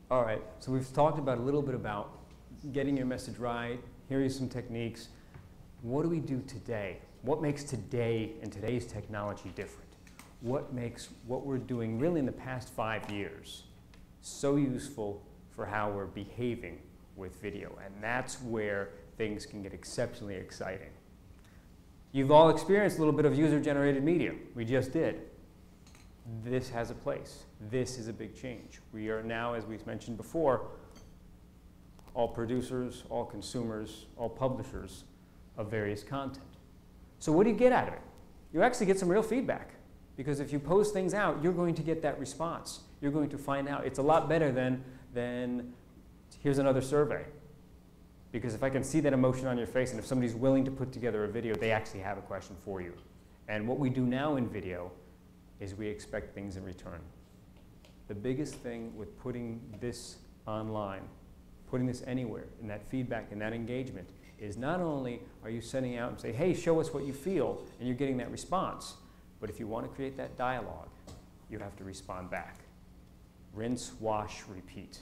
All right, so we've talked about a little bit about getting your message right. Here are some techniques. What do we do today? What makes today and today's technology different? What makes what we're doing really in the past 5 years so useful for how we're behaving with video? And that's where things can get exceptionally exciting. You've all experienced a little bit of user-generated media. We just did. This has a place. This is a big change. We are now, as we've mentioned before, all producers, all consumers, all publishers of various content. So what do you get out of it? You actually get some real feedback, because if you post things out, you're going to get that response. You're going to find out. It's a lot better than here's another survey. Because if I can see that emotion on your face, and if somebody's willing to put together a video, they actually have a question for you. And what we do now in video is we expect things in return. The biggest thing with putting this online, putting this anywhere, and that feedback and that engagement, is not only are you sending out and say, hey, show us what you feel, and you're getting that response, but if you want to create that dialogue, you have to respond back. Rinse, wash, repeat.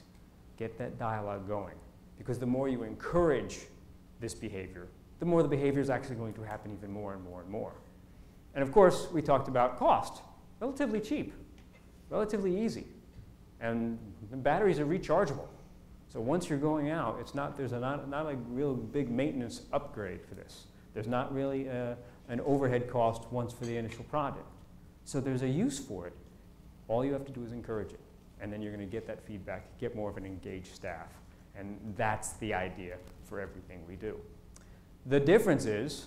Get that dialogue going. Because the more you encourage this behavior, the more the behavior is actually going to happen even more and more and more. And of course, we talked about cost. Relatively cheap, relatively easy. And the batteries are rechargeable. So once you're going out, there's not a real big maintenance upgrade for this. There's not really an overhead cost once for the initial project. So there's a use for it. All you have to do is encourage it. And then you're going to get that feedback, get more of an engaged staff. And that's the idea for everything we do. The difference is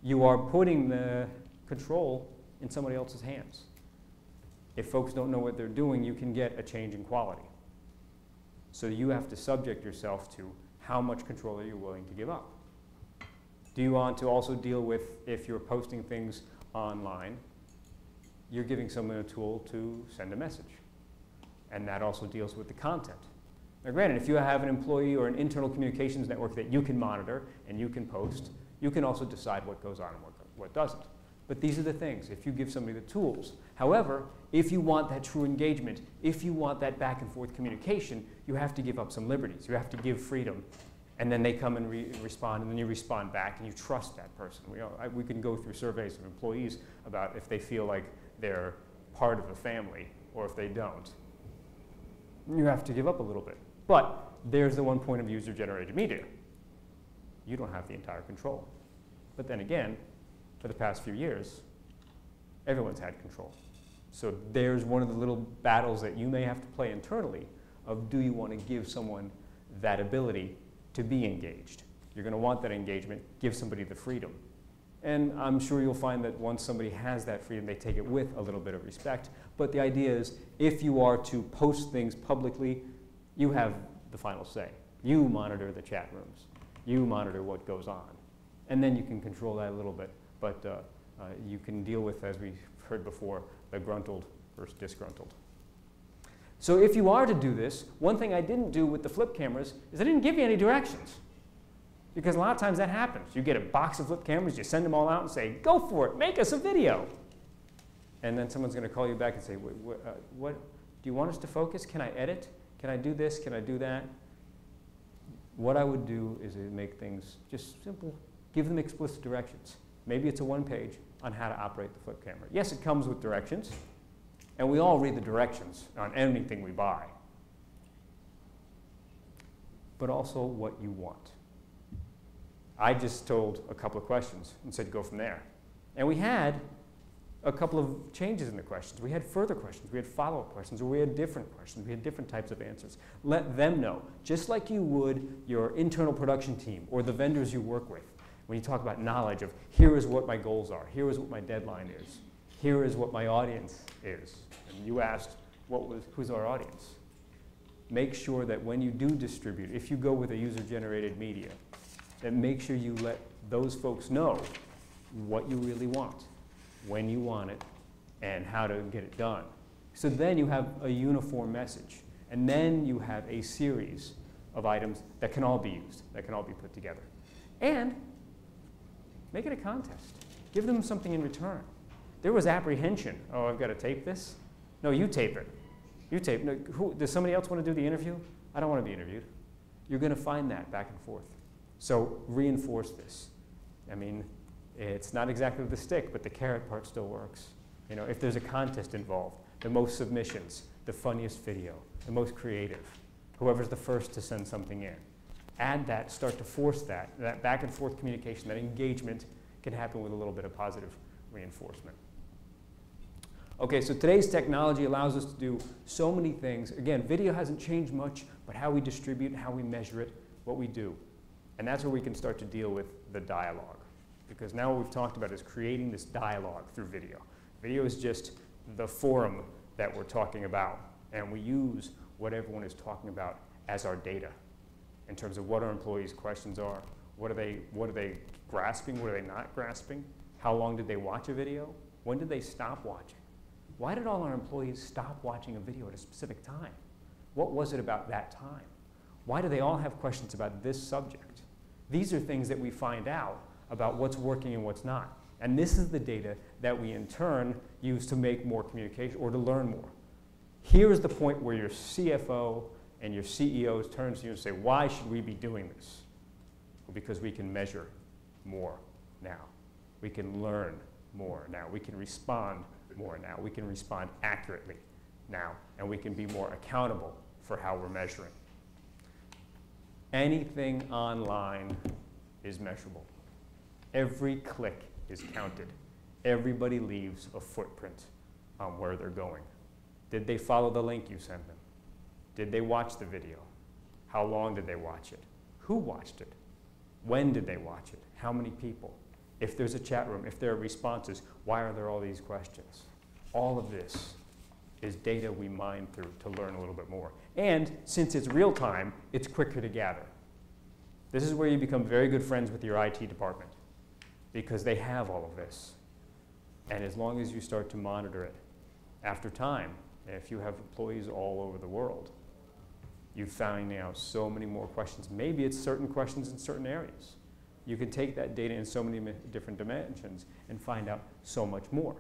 you are putting the control in somebody else's hands. If folks don't know what they're doing, you can get a change in quality. So you have to subject yourself to how much control are you willing to give up. Do you want to also deal with, if you're posting things online, you're giving someone a tool to send a message. And that also deals with the content. Now granted, if you have an employee or an internal communications network that you can monitor and you can post, you can also decide what goes on and what doesn't. But these are the things, if you give somebody the tools. However, if you want that true engagement, if you want that back and forth communication, you have to give up some liberties. You have to give freedom. And then they come and respond, and then you respond back, and you trust that person. We can go through surveys of employees about if they feel like they're part of a family or if they don't. You have to give up a little bit. But there's the one point of user-generated media. You don't have the entire control. But then again, for the past few years, everyone's had control. So there's one of the little battles that you may have to play internally of, do you want to give someone that ability to be engaged? You're going to want that engagement, give somebody the freedom. And I'm sure you'll find that once somebody has that freedom, they take it with a little bit of respect. But the idea is, if you are to post things publicly, you have the final say. You monitor the chat rooms. You monitor what goes on. And then you can control that a little bit. But you can deal with, as we heard before, the gruntled versus disgruntled. So if you are to do this, one thing I didn't do with the flip cameras is I didn't give you any directions. Because a lot of times that happens. You get a box of flip cameras, you send them all out and say, go for it, make us a video. And then someone's going to call you back and say, what do you want us to focus? Can I edit? Can I do this? Can I do that? What I would do is make things just simple. Give them explicit directions. Maybe it's a one-page on how to operate the flip camera. Yes, it comes with directions, and we all read the directions on anything we buy. But also what you want. I just told a couple of questions and said go from there. And we had a couple of changes in the questions. We had further questions, we had follow-up questions, or we had different questions, we had different types of answers. Let them know, just like you would your internal production team or the vendors you work with. When you talk about knowledge of, here is what my goals are, here is what my deadline is, here is what my audience is. And you asked, who's our audience? Make sure that when you do distribute, if you go with a user-generated media, that make sure you let those folks know what you really want, when you want it, and how to get it done. So then you have a uniform message. And then you have a series of items that can all be used, that can all be put together. And make it a contest. Give them something in return. There was apprehension. Oh, I've got to tape this? No, you tape it. You tape. No, does somebody else want to do the interview? I don't want to be interviewed. You're going to find that back and forth. So reinforce this. I mean, it's not exactly the stick, but the carrot part still works. You know, if there's a contest involved, the most submissions, the funniest video, the most creative, whoever's the first to send something in. Add that, start to force that back and forth communication, that engagement can happen with a little bit of positive reinforcement. Okay, so today's technology allows us to do so many things. Again, video hasn't changed much, but how we distribute, how we measure it, what we do. And that's where we can start to deal with the dialogue. Because now what we've talked about is creating this dialogue through video. Video is just the forum that we're talking about. And we use what everyone is talking about as our data in terms of what our employees' questions are, what are they grasping, what are they not grasping, how long did they watch a video, when did they stop watching? Why did all our employees stop watching a video at a specific time? What was it about that time? Why do they all have questions about this subject? These are things that we find out about what's working and what's not. And this is the data that we in turn use to make more communication or to learn more. Here is the point where your CFO and your CEOs turn to you and say, why should we be doing this? Well, because we can measure more now. We can learn more now. We can respond more now. We can respond accurately now. And we can be more accountable for how we're measuring. Anything online is measurable. Every click is counted. Everybody leaves a footprint on where they're going. Did they follow the link you sent them? Did they watch the video? How long did they watch it? Who watched it? When did they watch it? How many people? If there's a chat room, if there are responses, why are there all these questions? All of this is data we mine through to learn a little bit more. And since it's real time, it's quicker to gather. This is where you become very good friends with your IT department because they have all of this. And as long as you start to monitor it after time, if you have employees all over the world, you find out so many more questions. Maybe it's certain questions in certain areas. You can take that data in so many different dimensions and find out so much more.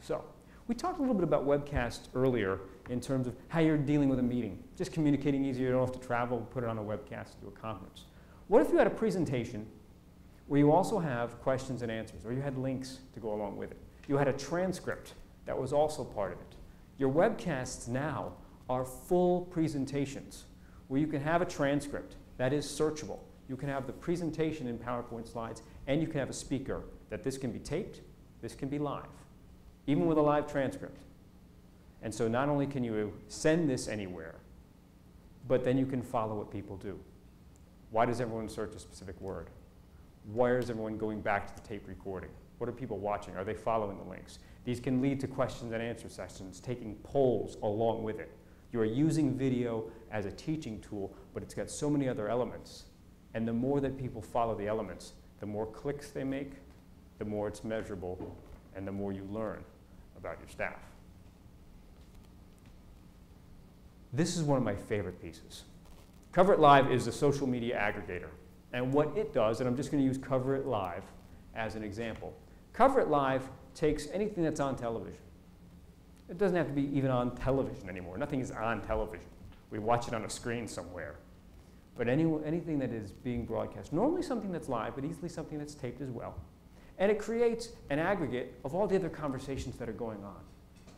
So, we talked a little bit about webcasts earlier in terms of how you're dealing with a meeting. Just communicating easier, you don't have to travel, put it on a webcast, do a conference. What if you had a presentation where you also have questions and answers, or you had links to go along with it? You had a transcript that was also part of it. Your webcasts now are full presentations where you can have a transcript that is searchable. You can have the presentation in PowerPoint slides, and you can have a speaker that this can be taped, this can be live, even with a live transcript. And so not only can you send this anywhere, but then you can follow what people do. Why does everyone search a specific word? Why is everyone going back to the tape recording? What are people watching? Are they following the links? These can lead to questions and answer sessions, taking polls along with it. You are using video as a teaching tool, but it's got so many other elements. And the more that people follow the elements, the more clicks they make, the more it's measurable, and the more you learn about your staff. This is one of my favorite pieces. Cover It Live is a social media aggregator. And what it does, and I'm just going to use Cover It Live as an example. Cover It Live takes anything that's on television. It doesn't have to be even on television anymore. Nothing is on television. We watch it on a screen somewhere. But anything that is being broadcast, normally something that's live, but easily something that's taped as well. And it creates an aggregate of all the other conversations that are going on.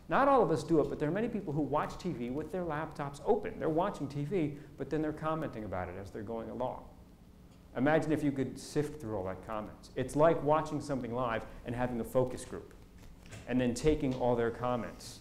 Not all of us do it, but there are many people who watch TV with their laptops open. They're watching TV, but then they're commenting about it as they're going along. Imagine if you could sift through all that comments. It's like watching something live and having a focus group, and then taking all their comments.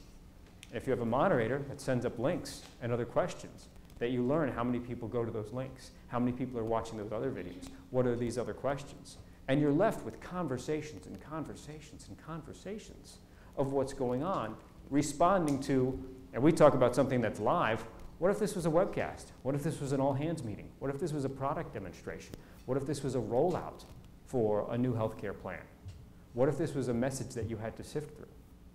If you have a moderator that sends up links and other questions, that you learn how many people go to those links, how many people are watching those other videos, what are these other questions? And you're left with conversations and conversations and conversations of what's going on, responding to, and we talk about something that's live. What if this was a webcast? What if this was an all-hands meeting? What if this was a product demonstration? What if this was a rollout for a new healthcare plan? What if this was a message that you had to sift through?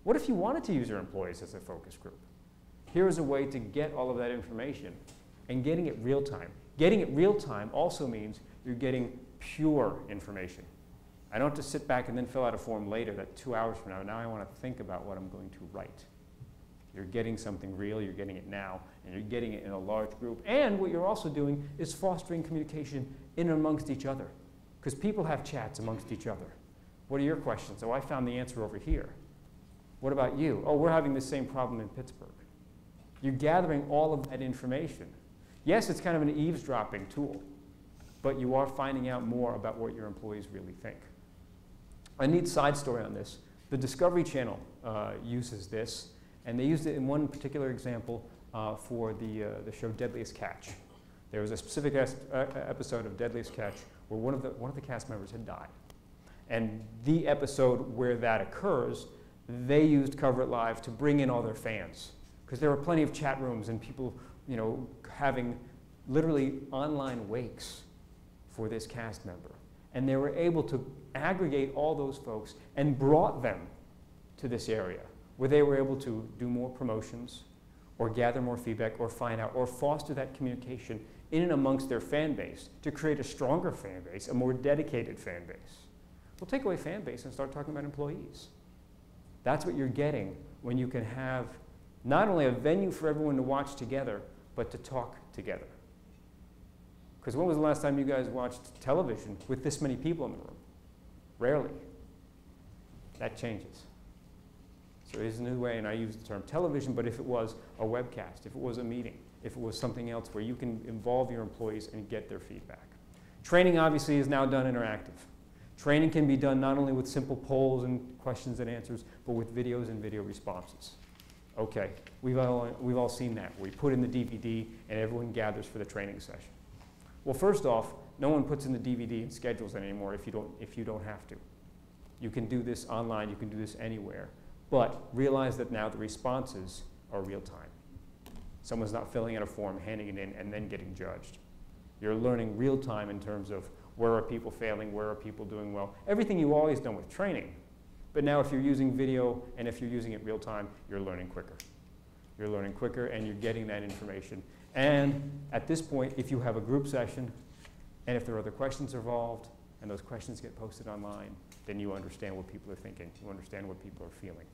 What if you wanted to use your employees as a focus group? Here is a way to get all of that information and getting it real time. Getting it real time also means you're getting pure information. I don't have to sit back and then fill out a form later that 2 hours from now I want to think about what I'm going to write. You're getting something real, you're getting it now, and you're getting it in a large group. And what you're also doing is fostering communication in and amongst each other, because people have chats amongst each other. What are your questions? Oh, I found the answer over here. What about you? Oh, we're having the same problem in Pittsburgh. You're gathering all of that information. Yes, it's kind of an eavesdropping tool, but you are finding out more about what your employees really think. A neat side story on this. The Discovery Channel uses this, and they used it in one particular example for the show Deadliest Catch. There was a specific episode of Deadliest Catch where one of the cast members had died. And the episode where that occurs, they used Cover It Live to bring in all their fans, because there were plenty of chat rooms and people, you know, having literally online wakes for this cast member. And they were able to aggregate all those folks and brought them to this area where they were able to do more promotions or gather more feedback or find out or foster that communication in and amongst their fan base to create a stronger fan base, a more dedicated fan base. We'll take away fan base and start talking about employees. That's what you're getting when you can have not only a venue for everyone to watch together, but to talk together. Because when was the last time you guys watched television with this many people in the room? Rarely. That changes. So it is a new way, and I use the term television, but if it was a webcast, if it was a meeting, if it was something else where you can involve your employees and get their feedback. Training obviously is now done interactive. Training can be done not only with simple polls and questions and answers, but with videos and video responses. Okay, we've all seen that. We put in the DVD and everyone gathers for the training session. Well, first off, no one puts in the DVD and schedules it anymore if you don't have to. You can do this online, you can do this anywhere, but realize that now the responses are real time. Someone's not filling out a form, handing it in, and then getting judged. You're learning real time in terms of where are people failing, where are people doing well. Everything you've always done with training. But now if you're using video and if you're using it real time, you're learning quicker. You're learning quicker and you're getting that information. And at this point, if you have a group session and if there are other questions involved and those questions get posted online, then you understand what people are thinking. You understand what people are feeling.